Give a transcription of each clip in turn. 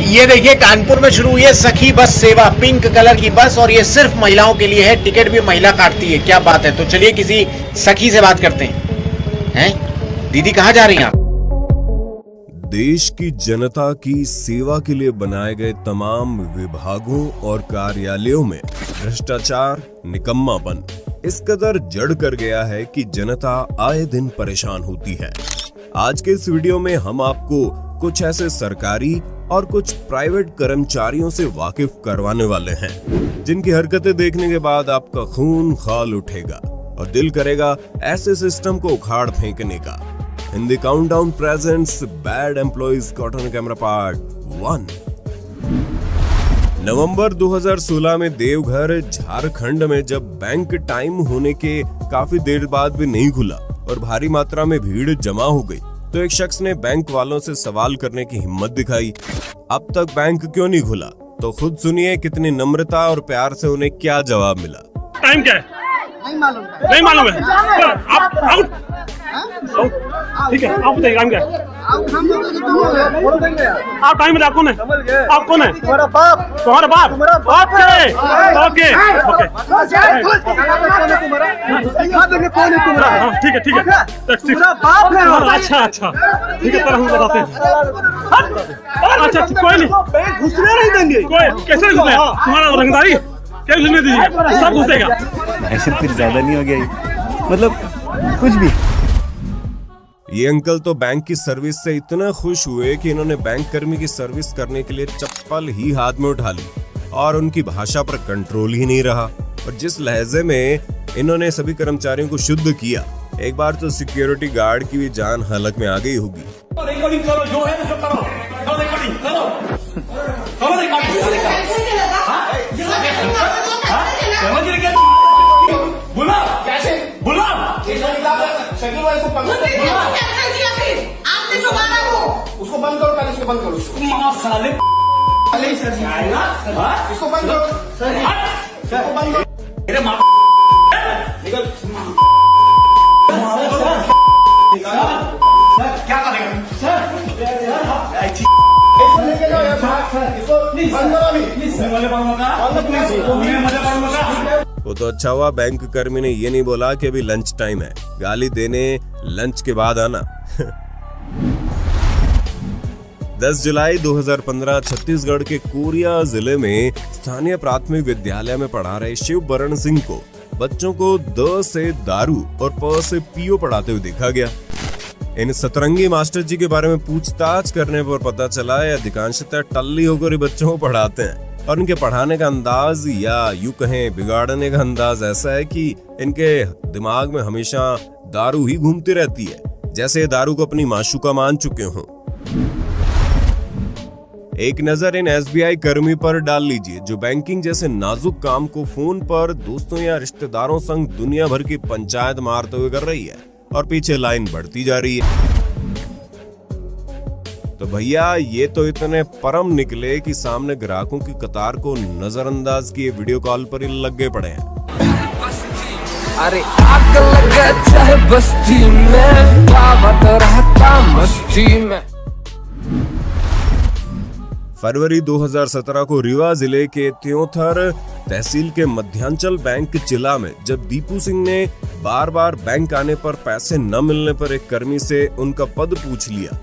ये देखिए कानपुर में शुरू हुई है सखी बस सेवा। पिंक कलर की बस और ये सिर्फ महिलाओं के लिए है। टिकट भी महिला काटती है। क्या बात है। तो चलिए किसी सखी से बात करते हैं। दीदी कहाँ जा रही हैं आप? देश की जनता की सेवा के लिए बनाए गए तमाम विभागों और कार्यालयों में भ्रष्टाचार, निकम्मापन इस कदर जड़ कर गया है कि जनता आए दिन परेशान होती है। आज के इस वीडियो में हम आपको कुछ ऐसे सरकारी और कुछ प्राइवेट कर्मचारियों से वाकिफ करवाने वाले हैं जिनकी हरकतें देखने के बाद आपका खून खौल उठेगा और दिल करेगा ऐसे सिस्टम को उखाड़ फेंकने का। Hindi countdown presents bad employees caught on camera part 1। नवंबर 2016 में देवघर झारखंड में जब बैंक टाइम होने के काफी देर बाद भी नहीं खुला और भारी मात्रा में भीड़ जमा हो गई तो एक शख्स ने बैंक वालों से सवाल करने की हिम्मत दिखाई, अब तक बैंक क्यों नहीं खुला? तो खुद सुनिए कितनी नम्रता और प्यार से उन्हें क्या जवाब मिला। टाइम क्या है? नहीं मालूम है। आप आउट। ठीक है, आप बताइए टाइम क्या है? आप टाइम बता। कौन है? आप कौन है? तुम्हारा बाप। Okay okay okay. ठीक है। अच्छा ठीक है, पर हम बताते हैं। अच्छा कोई नहीं, घुसने नहीं देंगे। कोई कैसे घुसने? तुम्हारा रंगदारी क्या घुसने दीजिए, सब घुसेगा। फिर ज्यादा नहीं हो गया, मतलब कुछ भी। ये अंकल तो बैंक की सर्विस से इतना खुश हुए कि इन्होंने बैंक कर्मी की सर्विस करने के लिए चप्पल ही हाथ में उठा ली और उनकी भाषा पर कंट्रोल ही नहीं रहा। और जिस लहजे में इन्होंने सभी कर्मचारियों को शुद्ध किया, एक बार तो सिक्योरिटी गार्ड की भी जान हलक में आ गई होगी। उसको बंद करो, पहले इसको बंद करो। साले इसको बंद करो, इसको बंद करो। मेरे माँ निकल। क्या करेगा वो तो अच्छा हुआ बैंक कर्मी ने ये नहीं बोला कि अभी लंच टाइम है, गाली देने लंच के बाद आना। 10 जुलाई 2015 छत्तीसगढ़ के कोरिया जिले में स्थानीय प्राथमिक विद्यालय में पढ़ा रहे शिव बरण सिंह को बच्चों को द से दारू और प से पियो पढ़ाते हुए देखा गया। इन सतरंगी मास्टर जी के बारे में पूछताछ करने पर पता चला है अधिकांशतः टल्ली होकर ही बच्चों को पढ़ाते हैं और इनके पढ़ाने का अंदाज या यूं कहें बिगाड़ने का अंदाज ऐसा है कि इनके दिमाग में हमेशा दारू ही घूमती रहती है, जैसे दारू को अपनी माशूका मान चुके हों। एक नजर इन एसबीआई कर्मी पर डाल लीजिए जो बैंकिंग जैसे नाजुक काम को फोन पर दोस्तों या रिश्तेदारों संग दुनिया भर की पंचायत मारते हुए कर रही है और पीछे लाइन बढ़ती जा रही है। तो भैया ये तो इतने परम निकले कि सामने ग्राहकों की कतार को नजरअंदाज किए वीडियो कॉल पर ही लगे पड़े हैं। अरे आग लगा चाहे बस्ती में, बावत रहता मस्ती में। फरवरी 2017 को रीवा जिले के त्योंथर तहसील के मध्यांचल बैंक चिला में जब दीपू सिंह ने बार बार बैंक आने पर पैसे न मिलने पर एक कर्मी से उनका पद पूछ लिया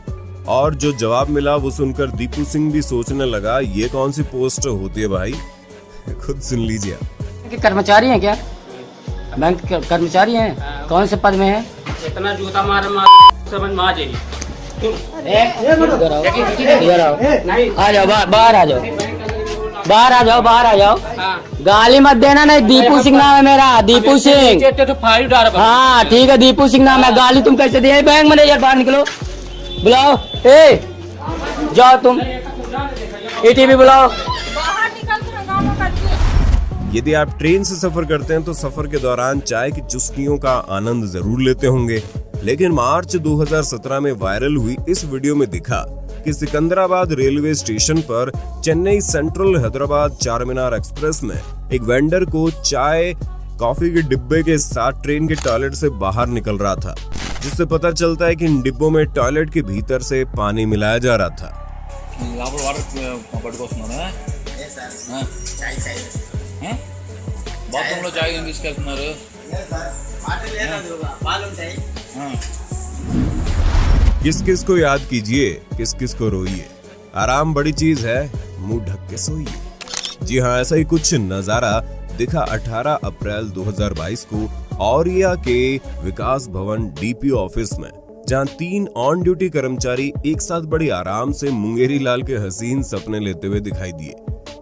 और जो जवाब मिला वो सुनकर दीपू सिंह भी सोचने लगा ये कौन सी पोस्ट होती है भाई, खुद सुन लीजिए। कर्मचारी हैं क्या? बैंक कर्मचारी हैं? कौन से पद में है? इतना जूता मार समझ में आ जाएगी। आ जाओ बाहर आ जाओ, बाहर आ जाओ। गाली मत देना। नहीं, दीपू सिंह नाम है मेरा, दीपू सिंह। हाँ ठीक है, दीपू सिंह नाम है। गाली तुम कैसे दिए? बैंक मैनेजर बाहर निकलो, बुलाओ। जाओ तुम ईटीवी बुलाओ। यदि आप ट्रेन से सफर करते हैं तो सफर के दौरान चाय की चुस्कियों का आनंद जरूर लेते होंगे, लेकिन मार्च 2017 में वायरल हुई इस वीडियो में दिखा कि सिकंदराबाद रेलवे स्टेशन पर चेन्नई सेंट्रल हैदराबाद चारमीनार एक्सप्रेस में एक वेंडर को चाय कॉफी के डिब्बे के साथ ट्रेन के टॉयलेट से बाहर निकल रहा था, जिससे पता चलता है कि इन डिब्बों में टॉयलेट के भीतर से पानी मिलाया जा रहा था। లోపల వాటర్ పట్టుకొస్తున్నాడు బాత్రూంలో చాయ్ ఏం తీసుకెళ్తున్నారు किस किस को याद कीजिए, किस किस को रोइए। आराम बड़ी चीज है, मुंह ढक के सोइए। जी हाँ, ऐसा ही कुछ नजारा दिखा 18 अप्रैल 2022 को औरिया के विकास भवन डीपीओ ऑफिस में, जहां 3 ऑन ड्यूटी कर्मचारी एक साथ बड़ी आराम से मुंगेरी लाल के हसीन सपने लेते हुए दिखाई दिए।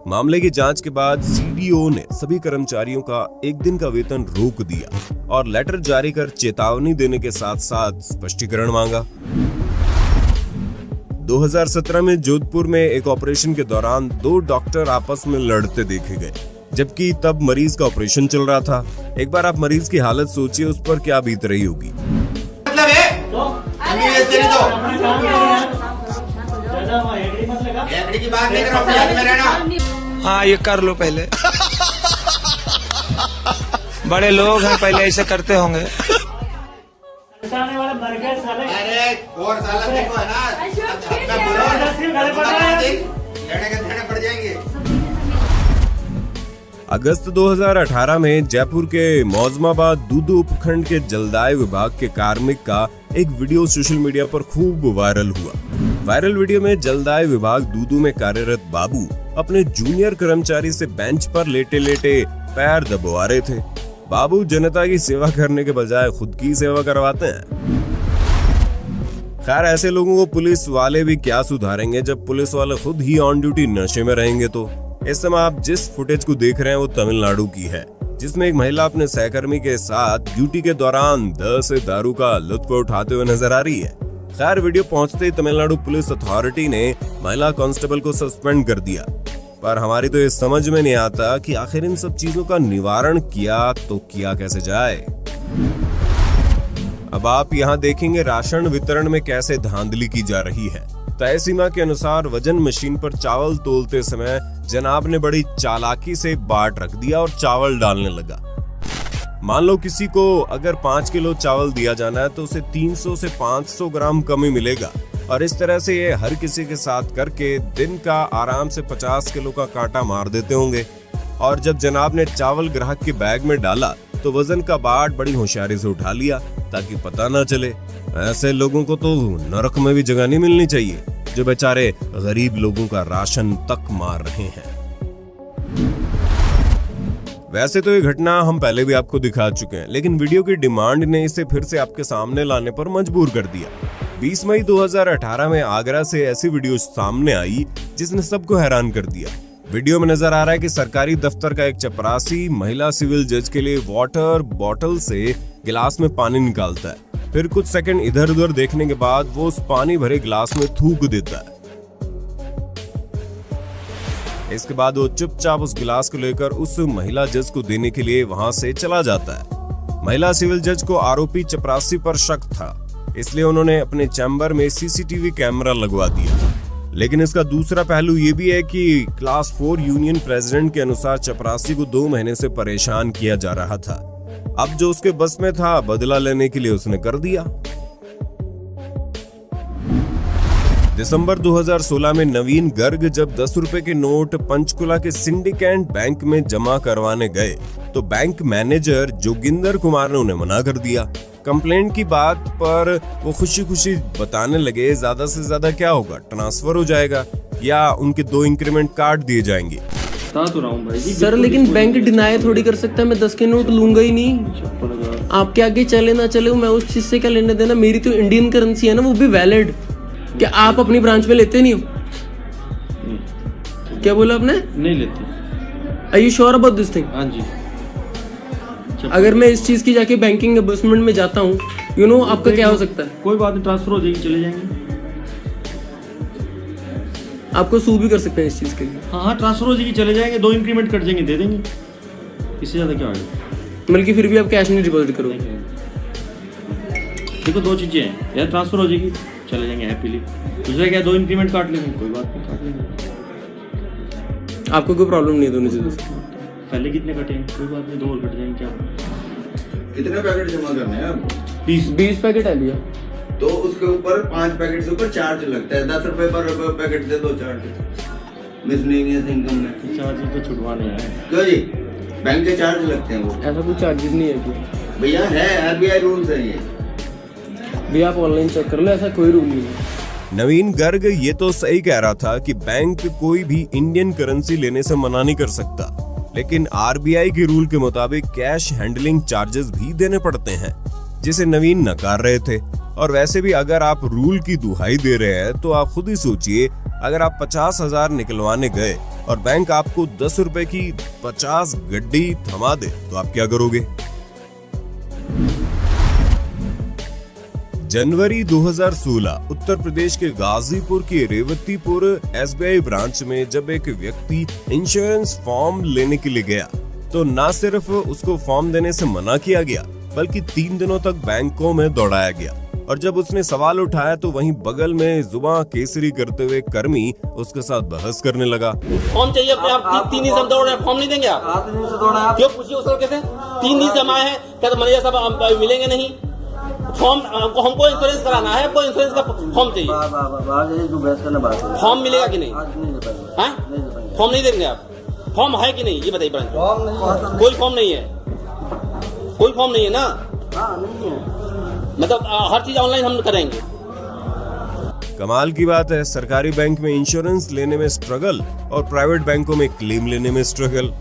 मामले की जांच के बाद सीडीओ ने सभी कर्मचारियों का एक दिन का वेतन रोक दिया और लेटर जारी कर चेतावनी देने के साथ साथ स्पष्टीकरण मांगा। 2017 में जोधपुर में एक ऑपरेशन के दौरान 2 डॉक्टर आपस में लड़ते देखे गए, जबकि तब मरीज का ऑपरेशन चल रहा था। एक बार आप मरीज की हालत सोचिए, उस पर क्या बीत रही होगी। मतलब है एग्री की बात नहीं कर रहा हूं, में रहना। हाँ ये कर लो पहले बड़े लोग हैं, पहले ऐसे करते होंगे। अरे और साला देखो है ना, अपना बोलो पड़ जाएंगे। अगस्त 2018 में जयपुर के मौजमाबाद दूदू उपखंड के जलदाय विभाग के कार्मिक का एक वीडियो सोशल मीडिया पर खूब वायरल हुआ। वायरल वीडियो में जलदाय विभाग दूदू में कार्यरत बाबू अपने जूनियर कर्मचारी से बेंच पर लेटे लेटे पैर दबवा रहे थे। बाबू जनता की सेवा करने के बजाय खुद की सेवा करवाते हैं। खैर, ऐसे लोगों को पुलिस वाले भी क्या सुधारेंगे जब पुलिस वाले खुद ही ऑन ड्यूटी नशे में रहेंगे। तो इस समय आप जिस फुटेज को देख रहे हैं वो तमिलनाडु की है, जिसमें एक महिला अपने सहकर्मी के साथ ड्यूटी के दौरान 10 दारू का लुत्फ उठाते हुए नजर आ रही है। खैर, वीडियो पहुंचते ही तमिलनाडु पुलिस अथॉरिटी ने महिला कांस्टेबल को सस्पेंड कर दिया। पर हमारी तो ये समझ में नहीं आता कि आखिर इन सब चीजों का निवारण किया तो किया कैसे जाए। अब आप यहाँ देखेंगे राशन वितरण में कैसे धांधली की जा रही है। तय सीमा के अनुसार वजन मशीन पर चावल तोलते समय जनाब ने बड़ी चालाकी से बाट रख दिया और चावल डालने लगा। मान लो किसी को अगर 5 किलो चावल दिया जाना है तो उसे 300 से 500 ग्राम कम ही मिलेगा, और इस तरह से ये हर किसी के साथ करके दिन का आराम से 50 किलो का कांटा मार देते होंगे। और जब जनाब ने चावल ग्राहक के बैग में डाला तो वजन का बाट बड़ी होशियारी से उठा लिया ताकि पता ना चले। ऐसे लोगों को तो नरक में भी जगह नहीं मिलनी चाहिए जो बेचारे गरीब लोगों का राशन तक मार रहे हैं। वैसे तो ये घटना हम पहले भी आपको दिखा चुके हैं, लेकिन वीडियो की डिमांड ने इसे फिर से आपके सामने लाने पर मजबूर कर दिया। 20 मई 2018 में आगरा से ऐसी वीडियो सामने आई जिसने सबको हैरान कर दिया। वीडियो में नजर आ रहा है कि सरकारी दफ्तर का एक चपरासी महिला सिविल जज के लिए वाटर बॉटल से गिलास में पानी निकालता है, फिर कुछ सेकंड इधर उधर देखने के बाद वो उस पानी भरे गिलास में थूक देता है। इसके बाद वो चुपचाप उस गिलास को लेकर उस महिला जज को देने के लिए वहां से चला जाता है। महिला सिविल जज को आरोपी चपरासी पर शक था, इसलिए उन्होंने अपने चैम्बर में सीसीटीवी कैमरा लगवा दिया। लेकिन इसका दूसरा पहलू ये भी है कि क्लास 4 यूनियन प्रेसिडेंट के अनुसार चपरासी को 2 महीने से परेशान किया जा रहा था। अब जो उसके बस में था बदला लेने के लिए उसने कर दिया। दिसंबर 2016 में नवीन गर्ग जब 10 रुपए के नोट पंचकुला के सिंडिकेट बैंक में जमा करवाने गए तो बैंक मैनेजर जोगिंदर कुमार ने उन्हें मना कर दिया। कंप्लेंट की बात पर वो खुशी खुशी बताने लगे ज्यादा से ज्यादा क्या होगा, ट्रांसफर हो जाएगा या उनके 2 इंक्रीमेंट काट दिए जाएंगे। सर लेकिन बैंक डिनाई थोड़ी कर सकता है, मैं 10 के नोट लूंगा ही नहीं। आपके आगे चले ना चले मैं उस चीज से क्या लेना देना, मेरी तो इंडियन करेंसी है ना, वो भी वैलिड। क्या आप अपनी ब्रांच में लेते नहीं हो? क्या बोला आपने? नहीं लेते। Are you sure about this thing? हाँ जी। अगर मैं इस चीज की जाके बैंकिंग एम्बेसमेंट में जाता हूँ, यू नो आपका क्या हो सकता है? कोई बात नहीं, ट्रांसफर हो जाएगी, चले जाएंगे। आपको सू भी कर सकते हैं इस चीज के लिए। हाँ, ट्रांसफर हो जाएगी, चले जाएंगे, 2 इंक्रीमेंट कट जाएंगे, दे देंगे, इससे ज्यादा क्या आएगा। बल्कि फिर भी आप कैश नहीं डिपॉजिट करोगे। देखो 2 चीजें हैं, या ट्रांसफर हो जाएगी, चले जाएंगे हैप्पीली, दूसरा क्या 2 इंक्रीमेंट काट लेंगे, कोई बात नहीं, काट लेंगे। आपको कोई प्रॉब्लम नहीं है दोनों चीजों से? पहले कितने कटे हैं, कोई बात नहीं, 2 और कट जाएंगे, क्या कितने पैकेट जमा करने हैं आपको? 20 पैकेट है लिया। तो उसके ऊपर 5 पैकेट से ऊपर चार्ज लगता है, 10 रुपए पर पैकेट दे दो चार्ज मिसलेनियस इनकम में। चार्ज तो छुड़वाने हैं क्यों जी, बैंक के चार्ज लगते हैं वो। ऐसा कुछ चार्जेस नहीं है भैया, है RBI रूल्स है ये। भैया आप ऑनलाइन चेक कर लो, ऐसा कोई रूल नहीं है। नवीन गर्ग ये तो सही कह रहा था कि बैंक कोई भी इंडियन करेंसी लेने से मना नहीं कर सकता, लेकिन RBI के रूल के मुताबिक कैश हैंडलिंग चार्जेस भी देने पड़ते हैं, जिसे नवीन नकार रहे थे। और वैसे भी अगर आप रूल की दुहाई दे रहे हैं तो आप खुद ही सोचिए, अगर आप 50,000 निकलवाने गए और बैंक आपको 10 रुपए की 50 गड्डी थमा दे तो आप क्या करोगे? जनवरी 2016 उत्तर प्रदेश के गाजीपुर के रेवतीपुर SBI ब्रांच में जब एक व्यक्ति इंश्योरेंस फॉर्म लेने के लिए गया तो न सिर्फ उसको फॉर्म देने से मना किया गया, बल्कि 3 दिनों तक बैंकों में दौड़ाया गया। और जब उसने सवाल उठाया तो वहीं बगल में जुबान केसरी करते हुए कर्मी उसके साथ बहस करने लगा। फॉर्म चाहिए आप 3 दिन से दौड़ रहे हैं, फॉर्म नहीं देंगे आप? क्यों पूछिए उस लड़के से, 3 दिन से आए हैं, क्या मैनेजर साहब मिलेंगे नहीं? फॉर्म हमको इंश्योरेंस कराना है, हमको इंश्योरेंस का फॉर्म चाहिए। फॉर्म मिलेगा कि नहीं? फॉर्म नहीं देंगे आप? फॉर्म है कि नहीं ये बताइए। कोई फॉर्म नहीं है, कोई फॉर्म नहीं है ना? नहीं है, मतलब हर चीज ऑनलाइन हम करेंगे। कमाल की बात है, सरकारी बैंक में इंश्योरेंस लेने में स्ट्रगल और प्राइवेट बैंकों में क्लेम लेने में स्ट्रगल।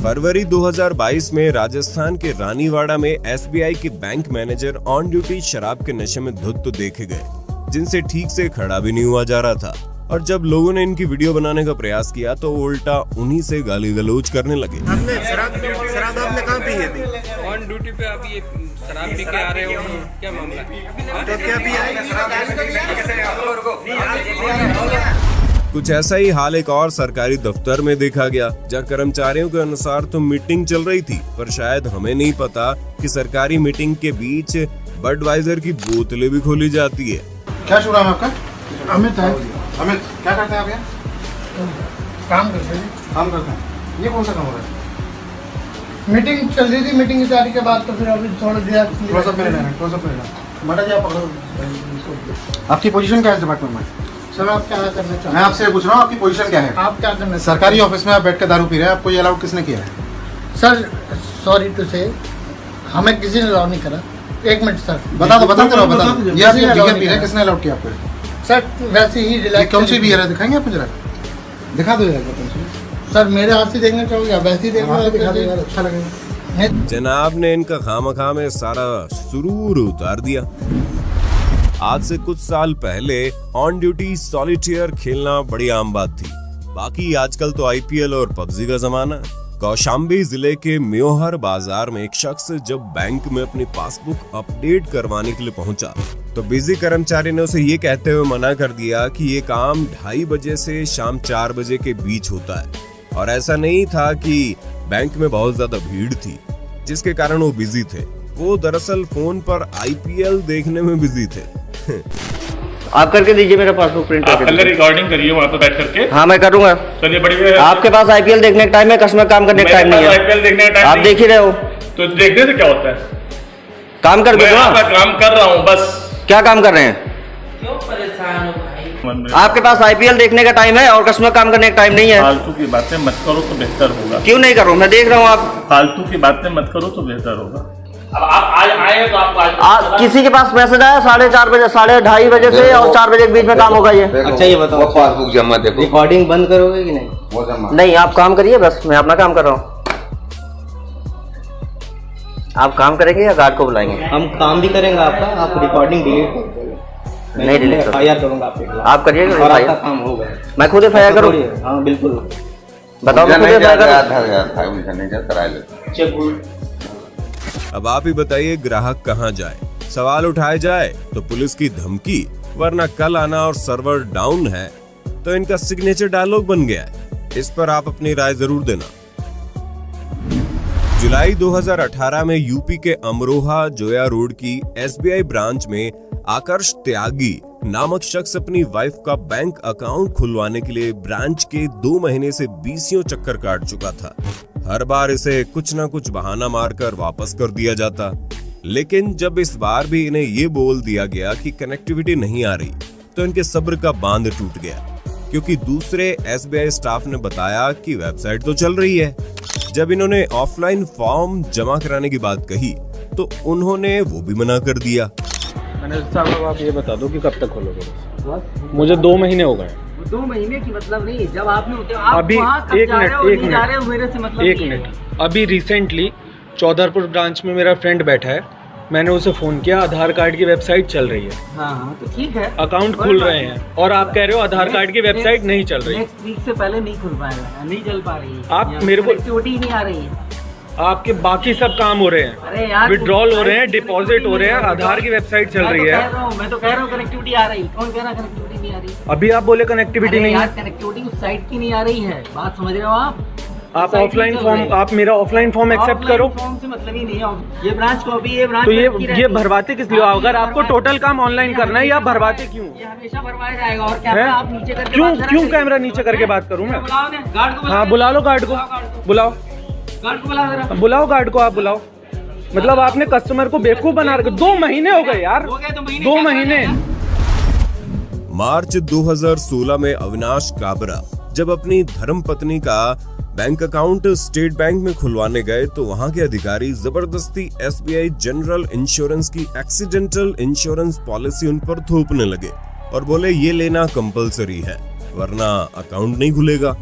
फरवरी 2022 में राजस्थान के रानीवाड़ा में SBI के बैंक मैनेजर ऑन ड्यूटी शराब के नशे में धुत देखे गए, जिनसे ठीक से खड़ा भी नहीं हुआ जा रहा था। और जब लोगों ने इनकी वीडियो बनाने का प्रयास किया तो उल्टा उन्हीं से गाली गलौज करने लगे। शराब आपने कहाँ पी है? ऑन ड्यूटी पे आप ये शराब पी के आ रहे हो, क्या मामला है? तो क्या पिया है? कुछ ऐसा ही हाल एक और सरकारी दफ्तर में देखा गया, जहां कर्मचारियों के अनुसार तो मीटिंग चल रही थी, पर शायद हमें नहीं पता कि सरकारी मीटिंग के बीच बडवाइजर की बोतलें भी खोली जाती है। क्या शुरू है आपका? अमित है। अमित क्या करते हैं आप यहाँ? काम करते हैं। काम करते हैं, ये कौन सा काम हो रहा है? मीटिंग चल रही थी, मीटिंग की तैयारी के बाद तो फिर अभी थोड़ा देर आपकी पोजीशन क्या है इस डिपार्टमेंट में? सर आप क्या करना चाहते हैं? मैं आपसे पूछ रहा हूँ आपकी पोजीशन क्या है? आप क्या करना? सरकारी ऑफिस में आप बैठ कर दारू पी रहे हैं, आपको ये अलाउड किसने किया है? सर सॉरी टू से, हमें किसी ने अलाउ नहीं करा। 1 मिनट सर, बता दो ये आप बियर पी रहे हैं, किसने अलाउड किया आपको? सर वैसे ही रिलैक्स। कौन सी बियर है दिखाएंगे आप? जरा दिखा दो यार। सर मेरे हाथ से देखना चाहोगे या वैसे ही देखना? दिखा दो यार, अच्छा लगेगा। जनाब ने इनका खामखा में सारा सुरूर उतार दिया। आज से कुछ साल पहले ऑन ड्यूटी सॉलिटेयर खेलना बड़ी आम बात थी, बाकी आजकल तो IPL और PUBG का जमाना है। कौशाम्बी जिले के म्योहर बाजार में एक शख्स जब बैंक में अपनी पासबुक अपडेट करवाने के लिए पहुंचा तो बिजी कर्मचारी ने उसे ये कहते हुए मना कर दिया कि ये काम 2:30 बजे से शाम 4 बजे के बीच होता है। और ऐसा नहीं था कि बैंक में बहुत ज्यादा भीड़ थी जिसके कारण वो बिजी थे, वो दरअसल फोन पर IPL देखने में बिजी थे। आप करके दीजिए मेरा पासबुक प्रिंट करके। पहले रिकॉर्डिंग करिए वहाँ पे बैठ करके। हाँ मैं करूँगा। चलिए बढ़िया। आपके पास IPL देखने का टाइम है, कस्टमर काम करने का टाइम नहीं है। IPL देखने का टाइम आप देख ही रहे हो तो देखने से क्या होता है? काम कर दो। काम कर रहा हूँ बस। क्या काम कर रहे हैं? क्यों परेशान हो भाई? आपके पास IPL देखने का टाइम है और कस्टमर काम करने का टाइम नहीं है। फालतू की बातें मत करो तो बेहतर होगा। क्यों नहीं कर रहा हूँ, मैं देख रहा हूँ। आप फालतू की बातें मत करो तो बेहतर होगा। अब आप आज आए तो आप किसी के पास मैसेज आया 4:30 बजे, 2:30 बजे से और 4 बजे के बीच में काम होगा ये? अच्छा ये बताओ, पासबुक जमा देखो, रिकॉर्डिंग बंद करोगे कि नहीं? वो जमा नहीं, आप काम करिए, बस मैं अपना काम कर रहा हूँ। आप काम करेंगे या गार्ड को बुलाएंगे? हम काम भी करेंगे आपका, आप रिकॉर्डिंग डिलीट कर देंगे। नहीं डिलीट FIR करूंगा आपके खिलाफ। आप करिएगा, आपका काम होगा। मैं खुद FIR करूँ? हाँ बिल्कुल, बताओ मैं खुद FIR करूँ। अब आप ही बताइए ग्राहक कहाँ जाए? सवाल उठाए जाए तो पुलिस की धमकी, वरना कल आना और सर्वर डाउन है तो इनका सिग्नेचर डायलॉग बन गया है। इस पर आप अपनी राय जरूर देना। जुलाई 2018 में यूपी के अमरोहा जोया रोड की SBI ब्रांच में आकर्ष त्यागी नामक शख्स अपनी वाइफ का बैंक अकाउंट खुलवाने के लिए ब्रांच के 2 महीने से 20 चक्कर काट चुका था। हर बार इसे कुछ ना कुछ बहाना मारकर वापस कर दिया जाता। लेकिन जब इस बार भी इन्हें ये बोल दिया गया कि कनेक्टिविटी नहीं आ रही, तो इनके सब्र का बांध टूट गया, क्योंकि दूसरे SBI स्टाफ ने बताया कि वेबसाइट तो चल रही है। जब इन्होंने ऑफलाइन फॉर्म जमा कराने की बात कही तो उन्होंने वो भी मना कर दिया। मैनेजर साहब आप ये बता दो कि कब तक खोलोगे? मुझे 2 महीने हो गए। 2 महीने की मतलब नहीं, जब आपने आप अभी एक मिनट अभी रिसेंटली चौधरपुर ब्रांच में मेरा फ्रेंड बैठा है, मैंने उसे फोन किया, आधार कार्ड की वेबसाइट चल रही है। हाँ तो ठीक है, अकाउंट खुल रहे हैं, और आप कह रहे हो आधार कार्ड की वेबसाइट नहीं चल रही। नेक्स्ट वीक से पहले नहीं खुल पाएगा, नहीं चल पा रही है। आप मेरे को कनेक्टिविटी नहीं आ रही है। आपके बाकी सब काम हो रहे अरे हैं, यार विड्रॉल हो रहे हैं, डिपॉजिट हो रहे हैं, आधार की वेबसाइट चल रही है। मैं तो कह रहा हूँ कनेक्टिविटी आ रही। कौन कह रहा कनेक्टिविटी नहीं आ रही? अभी आप बोले कनेक्टिविटी नहीं है। कनेक्टिविटी उस साइट की नहीं आ रही है, बात समझ रहे हो आप ऑफलाइन फॉर्म, आप मेरा ऑफलाइन फॉर्म एक्सेप्ट करो। फॉर्म से मतलब ही नहीं है, ये ब्रांच कॉपी, ये ब्रांच तो ये भरवाते किस लिए? अगर आपको टोटल काम ऑनलाइन करना है, या भरवाते क्यों? ये हमेशा भरवाया जाएगा। और कैमरा आप नीचे करके क्यों कैमरा नीचे करके बात करूँ मैं? गार्ड को हाँ बुला लो, गार्ड को बुलाओ, बुलाओ गार्ड को, आप बुलाओ। मतलब आपने कस्टमर को बेवकूफ बना रखा। 2 महीने हो गए यार, 2 महीने। मार्च 2016 में अविनाश काबरा जब अपनी धर्मपत्नी का बैंक अकाउंट स्टेट बैंक में खुलवाने गए तो वहां के अधिकारी जबरदस्ती SBI जनरल इंश्योरेंस की एक्सीडेंटल इंश्योरेंस पॉलिसी उन पर थोपने लगे और बोले ये लेना कंपलसरी है, वरना अकाउंट नहीं खुलेगा।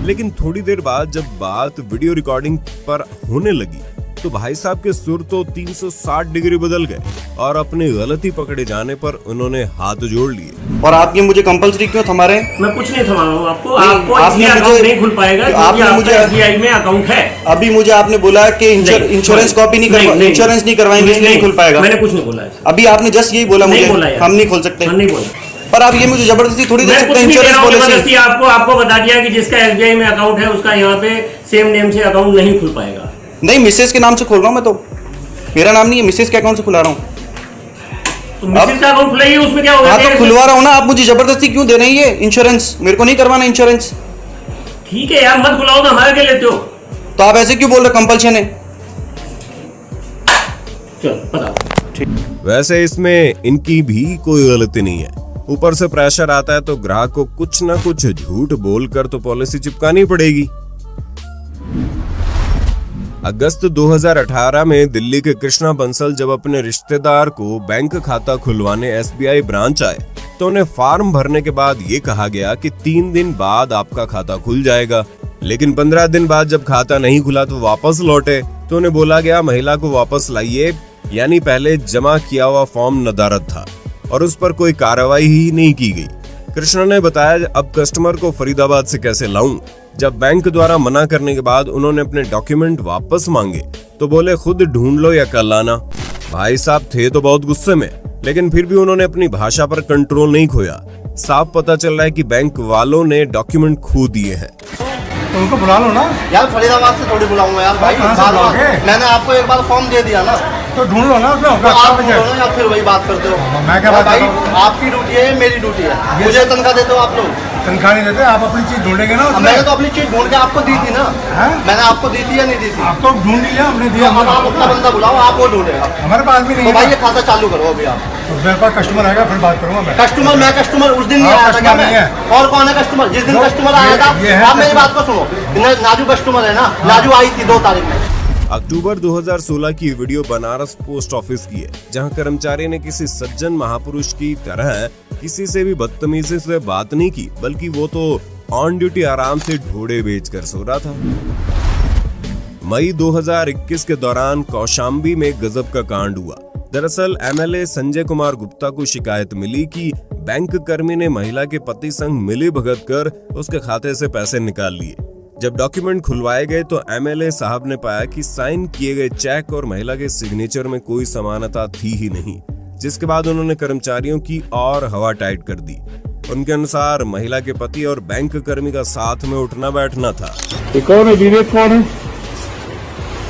लेकिन थोड़ी देर बाद जब बात वीडियो रिकॉर्डिंग पर होने लगी तो भाई साहब के सुर तो 360 डिग्री बदल गए और अपनी गलती पकड़े जाने पर उन्होंने हाथ जोड़ लिए। और आप ये मुझे कंपलसरी क्यों थमा रहे हैं? मैं कुछ नहीं थमा रहा हूँ आपको। आपने मुझे नहीं खुल पाएगा, आपने मुझे SBI में अकाउंट है। अभी मुझे आपने बोला कि इंश्योरेंस कॉपी नहीं इंश्योरेंस नहीं करवाएंगे, नहीं खुल पाएगा। मैंने कुछ नहीं बोला है। अभी आपने जस्ट यही बोला मुझे, हम नहीं खोल सकते। नहीं बोला, पर आप ये मुझे जबरदस्ती थोड़ी दे सकते हैं। इंश्योरेंस पॉलिसी आपको बता दिया कि जिसका SBI में अकाउंट है उसका यहाँ पे सेम नेम से अकाउंट नहीं खुल पाएगा। नहीं, मिसेज के नाम से खोल रहा हूँ मैं, तो मेरा नाम नहीं है, मिसेज के अकाउंट से खुला रहा हूँ। तो मिसेज का अकाउंट खुलाइए, उसमें क्या होगा? हाँ तो खुलवा रहा हूँ ना, आप मुझे जबरदस्ती क्यों दे रहे हैं ये इंश्योरेंस? मेरे को नहीं करवाना इंश्योरेंस। ठीक है यार, मत खुलाओ, तो हमारे क्या लेते हो? तो आप ऐसे क्यों बोल रहे? कंपल्शन है। चलो बताओ। वैसे इसमें इनकी भी कोई गलती नहीं है, ऊपर से प्रेशर आता है तो ग्राहक को कुछ ना कुछ झूठ बोलकर तो पॉलिसी चिपकानी पड़ेगी। अगस्त 2018 में दिल्ली के कृष्णा बंसल जब अपने रिश्तेदार को बैंक खाता खुलवाने SBI ब्रांच आए तो उन्हें फॉर्म भरने के बाद ये कहा गया कि 3 दिन बाद आपका खाता खुल जाएगा। लेकिन 15 दिन बाद जब खाता नहीं खुला तो वापस लौटे तो उन्हें बोला गया महिला को वापस लाइए, यानी पहले जमा किया हुआ फॉर्म नदारद था और उस पर कोई कार्रवाई ही नहीं की गई। कृष्णा ने बताया, अब कस्टमर को फरीदाबाद से कैसे लाऊं? जब बैंक द्वारा मना करने के बाद उन्होंने अपने डॉक्यूमेंट वापस मांगे तो बोले खुद ढूंढ लो या कल लाना। भाई साहब थे तो बहुत गुस्से में, लेकिन फिर भी उन्होंने अपनी भाषा पर कंट्रोल नहीं खोया। साफ पता चल रहा है कि बैंक वालों ने डॉक्यूमेंट खो दिए हैं। उनको बुला लो ना यार, फरीदाबाद से थोड़ी बुलाऊंगा यार भाई। मैंने आपको एक बार फॉर्म दे दिया ना, तो ढूंढ लो ना उसमें। तो आप ढूंढो या फिर वही बात करते हो? मैं क्या बात भाई, कर रहा हूं? आपकी ड्यूटी है, मेरी ड्यूटी है। मुझे तनख्वाह देते हो आप लोग? तनख्वाह नहीं देते, आप अपनी चीज ढूंढेंगे ना उसमें। मैंने तो अपनी चीज ढूंढ के आपको दी थी ना। मैंने आपको दी थी या नहीं दी थी? आप तो ढूंढ लिया, हमने दिया। अब आप अपना बंदा बुलाओ, आप वो ढूंढेगा। हमारे पास भी नहीं तो है। भाई ये खाता चालू करो अभी आप। तो मेरे पास कस्टमर आएगा फिर बात करूंगा मैं। कस्टमर? मैं कस्टमर उस दिन नहीं आया था क्या? मैं और कौन है कस्टमर? जिस दिन कस्टमर आया था, आप मेरी बात को सुनो। नाजू कस्टमर है ना, नाजू आई थी 2 तारीख में। अक्टूबर 2016 की वीडियो बनारस पोस्ट ऑफिस की है, जहां कर्मचारी ने किसी सज्जन महापुरुष की तरह किसी से भी बदतमीजी से बात नहीं की, बल्कि वो तो ऑन ड्यूटी आराम से ढोड़े बेचकर सो रहा था। मई 2021 के दौरान कौशाम्बी में गजब का कांड हुआ। दरअसल MLA संजय कुमार गुप्ता को शिकायत मिली कि बैंक कर्मी ने महिला के पति संग मिली भगत कर उसके खाते से पैसे निकाल लिए। जब डॉक्यूमेंट खुलवाए गए तो MLA साहब ने पाया कि साइन किए गए चेक और महिला के सिग्नेचर में कोई समानता थी ही नहीं, जिसके बाद उन्होंने कर्मचारियों की और हवा टाइट कर दी। उनके अनुसार महिला के पति और बैंक कर्मी का साथ में उठना बैठना था। कौन है विवेक? कौन है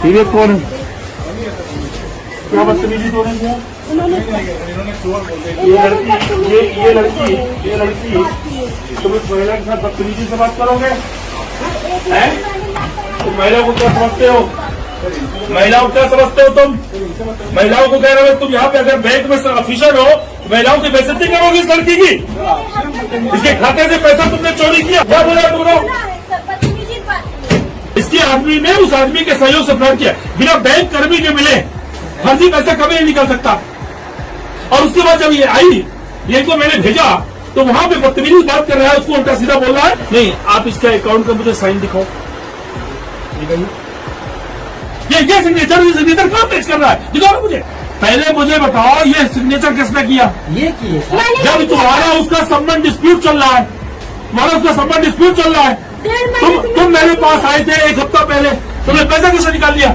विवेक? कौन है? क्या बदतमीजी हो रही है? ये लड़की तुम इस महिला के साथ बदतमीजी से बात करोगे? तुम महिला को क्या समझते हो? महिलाओं क्या समझते हो तुम? महिलाओं को कह रहे हो तुम यहाँ पे अगर बैंक में ऑफिसर हो, महिलाओं की बेइज्जती करोगे इस लड़की की? इसके खाते से पैसा तुमने चोरी किया, क्या बोला तुमने? इसके आदमी ने उस आदमी के सहयोग से फ्रॉड किया, बिना बैंक कर्मी के मिले फर्जी पैसा कभी नहीं निकल सकता। और उसके बाद जब ये आई, ये को मैंने भेजा तो वहां पे बदतमीजी बात कर रहा है, उसको उल्टा सीधा बोल रहा है। नहीं, आप इसका अकाउंट का मुझे साइन दिखाओ। ये सिग्नेचर कहाँ पेश कर रहा है, दिखाओ मुझे। पहले मुझे बताओ ये सिग्नेचर किसने किया? ये किए जब तुम्हारा उसका संबंध डिस्प्यूट चल रहा है, तुम्हारा उसका संबंध डिस्प्यूट चल रहा है, तुम मेरे पास आए थे 1 हफ्ता पहले, तुमने पैसा किससे निकाल लिया?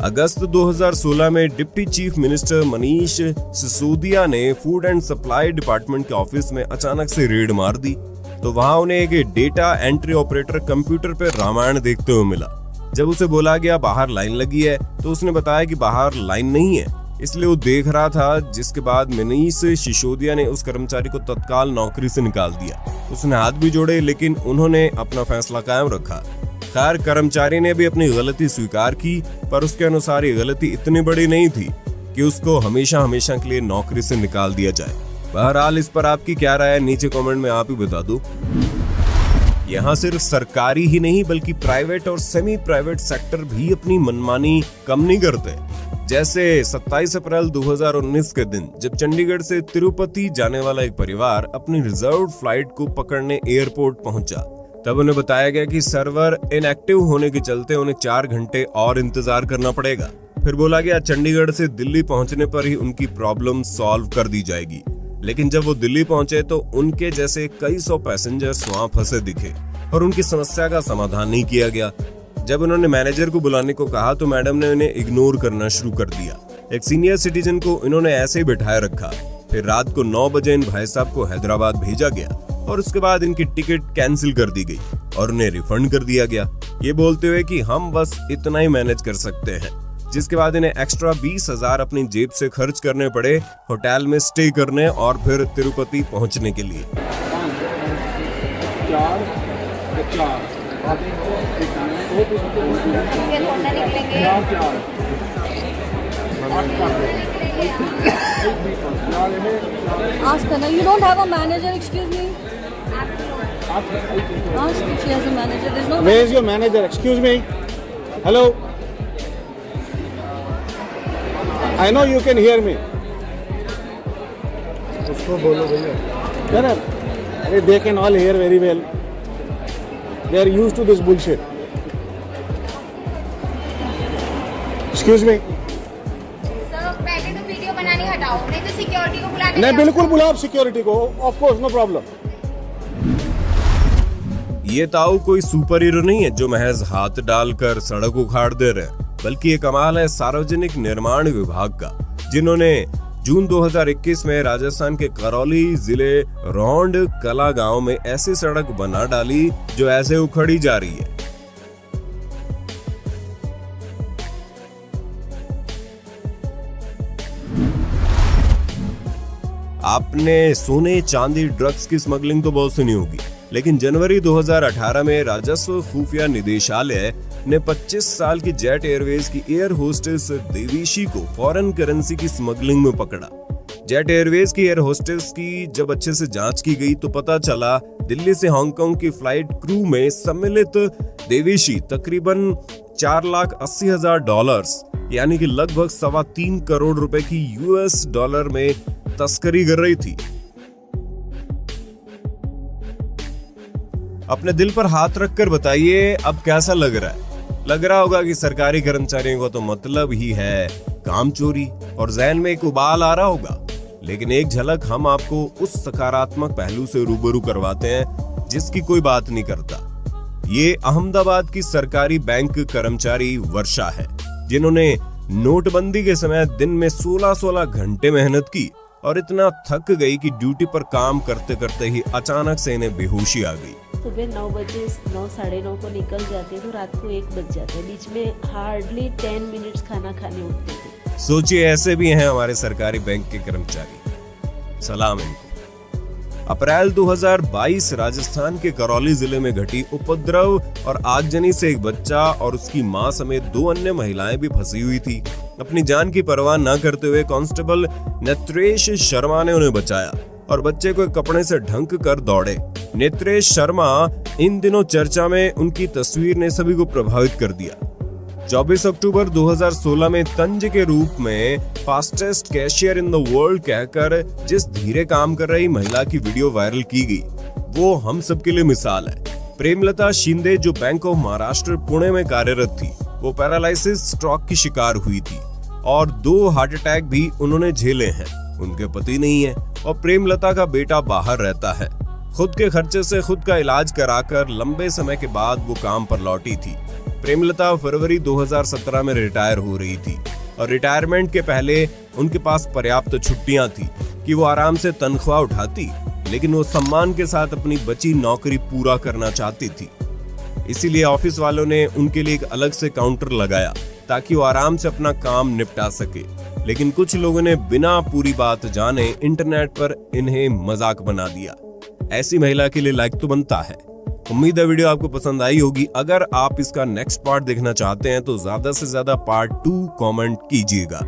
अगस्त 2016 में deputy chief minister Manish Sisodia ने फूड एंड सप्लाई डिपार्टमेंट के ऑफिस में अचानक से रेड मार दी, तो वहां उन्हें एक डेटा एंट्री ऑपरेटर कंप्यूटर पर रामायण देखते हुए मिला। जब उसे बोला गया बाहर लाइन लगी है, तो उसने बताया कि बाहर लाइन नहीं है, इसलिए वो देख रहा था। जिसके बाद मनीष सिसोदिया ने उस कर्मचारी को तत्काल नौकरी से निकाल दिया। उसने हाथ भी जोड़े, लेकिन उन्होंने अपना फैसला कायम रखा। खैर, कर्मचारी ने भी अपनी गलती स्वीकार की, पर उसके अनुसार ये गलती इतनी बड़ी नहीं थी कि उसको हमेशा हमेशा के लिए नौकरी से निकाल दिया जाए। बहरहाल, इस पर आपकी क्या राय है, नीचे कमेंट में आप ही बता दो। यहाँ सिर्फ सरकारी ही नहीं बल्कि प्राइवेट और सेमी प्राइवेट सेक्टर भी अपनी मनमानी कम नहीं करते। जैसे 27 अप्रैल 2019 के दिन जब चंडीगढ़ से तिरुपति जाने वाला एक परिवार अपनी रिजर्व फ्लाइट को पकड़ने एयरपोर्ट पहुंचा, तब उन्हें बताया गया कि सर्वर इनएक्टिव होने के चलते उन्हें 4 घंटे और इंतजार करना पड़ेगा। फिर बोला गया चंडीगढ़ से दिल्ली पहुंचने पर ही उनकी प्रॉब्लम सॉल्व कर दी जाएगी। लेकिन जब वो दिल्ली पहुंचे तो उनके जैसे कई सौ पैसेंजर्स वहां फंसे दिखे और उनकी समस्या का समाधान नहीं किया गया। जब उन्होंने मैनेजर को बुलाने को कहा तो मैडम ने उन्हें इग्नोर करना शुरू कर दिया। एक सीनियर सिटीजन को इन्होंने ऐसे ही बिठाए रखा। फिर रात को 9 बजे इन भाई साहब को हैदराबाद भेजा गया और उसके बाद इनकी टिकट कैंसिल कर दी गई और उन्हें रिफंड कर दिया गया, ये बोलते हुए कि हम बस इतना ही मैनेज कर सकते हैं। जिसके बाद इन्हें एक्स्ट्रा 20,000 अपनी जेब से खर्च करने पड़े होटल में स्टे करने और फिर तिरुपति पहुंचने के लिए। Ask her. You don't have a manager, excuse me. Ask if she has a manager. There's no. Where is your manager? Excuse me. Hello. I know you can hear me. उसको बोलो भैया। अरे they can all hear very well. They are used to this bullshit. Excuse me. पहले तो video बनानी हटाओ, नहीं तो सिक्योरिटी को बुला के। नहीं, बिल्कुल बुलाओ सिक्योरिटी को। Of course, no problem. ये ताऊ कोई सुपर हीरो नहीं है जो महज हाथ डालकर सड़क उखाड़ दे रहे, बल्कि ये कमाल है सार्वजनिक निर्माण विभाग का, जिन्होंने जून 2021 में राजस्थान के करौली जिले रौंड कला गांव में ऐसी सड़क बना डाली जो ऐसे उखड़ी जा रही है। आपने सोने चांदी ड्रग्स की स्मगलिंग तो बहुत सुनी होगी, लेकिन जनवरी 2018 में राजस्व खुफिया निदेशालय ने 25 साल की जेट एयरवेज की एयर होस्टेस देवीशी को फॉरेन करेंसी की स्मगलिंग में पकड़ा। जेट एयरवेज की एयर होस्टेस की जब अच्छे से जांच की गई तो पता चला दिल्ली से हांगकांग की फ्लाइट क्रू में सम्मिलित देवीशी तकरीबन $4,80,000 यानी कि लगभग 3.25 करोड़ रुपए की US डॉलर में तस्करी कर रही थी। अपने दिल पर हाथ रखकर बताइए अब कैसा लग रहा है? लग रहा होगा कि सरकारी कर्मचारियों को तो मतलब ही है काम चोरी, और ज़हन में एक उबाल आ रहा होगा। लेकिन एक झलक हम आपको उस सकारात्मक पहलू से रूबरू करवाते हैं जिसकी कोई बात नहीं करता। ये अहमदाबाद की सरकारी बैंक कर्मचारी वर्षा है, जिन्होंने नोटबंदी के समय दिन में 16-16 घंटे मेहनत की और इतना थक गई कि ड्यूटी पर काम करते करते ही अचानक से इन्हें बेहोशी आ गई। सुबह 9 बजे 9 साढ़े 9 को निकल जाते तो रात को 1 बज जाता है। बीच में हार्डली 10 मिनट्स खाना खाने उठते थे। सोचिए, ऐसे भी हैं हमारे सरकारी बैंक के कर्मचारी। सलाम इनको। अप्रैल 2022 राजस्थान के करौली जिले में घटी उपद्रव और आगजनी से एक बच्चा और उसकी मां समेत 2 अन्य महिलाएं भी फंसी हुई थी। अपनी जान की परवाह न करते हुए कांस्टेबल नेत्रेश शर्मा ने उन्हें बचाया और बच्चे को एक कपड़े से ढक कर दौड़े। नेत्रेश शर्मा इन दिनों चर्चा में, उनकी तस्वीर ने सभी को प्रभावित कर दिया। 24 अक्टूबर 2016 में तंज के रूप में fastest cashier in the world कहकर जिस धीरे काम कर रही महिला की वीडियो वायरल की गई, वो हम सब के लिए मिसाल है। प्रेमलता शिंदे जो बैंक ऑफ महाराष्ट्र पुणे में कार्यरत थी, वो पैरालिसिस स्ट्रोक की शिकार हुई थी और 2 हार्ट अटैक भी उन्होंने झेले हैं। उनके पति नहीं है और प्रेमलता का बेटा बाहर रहता है। खुद के खर्चे से खुद का इलाज कराकर लंबे समय के बाद वो काम पर लौटी थी। प्रेमलता फरवरी 2017 में रिटायर हो रही थी और रिटायरमेंट के पहले उनके पास पर्याप्त छुट्टियां थी कि वो आराम से तनख्वाह उठाती, लेकिन वो सम्मान के साथ अपनी बची नौकरी पूरा करना चाहती थी। इसीलिए ऑफिस वालों ने उनके लिए एक अलग से काउंटर लगाया ताकि वो आराम से अपना काम निपटा सके। लेकिन कुछ लोगों ने बिना पूरी बात जाने इंटरनेट पर इन्हें मजाक बना दिया। ऐसी महिला के लिए लाइक तो बनता है। उम्मीद है वीडियो आपको पसंद आई होगी। अगर आप इसका नेक्स्ट पार्ट देखना चाहते हैं तो ज्यादा से ज्यादा पार्ट 2 कमेंट कीजिएगा।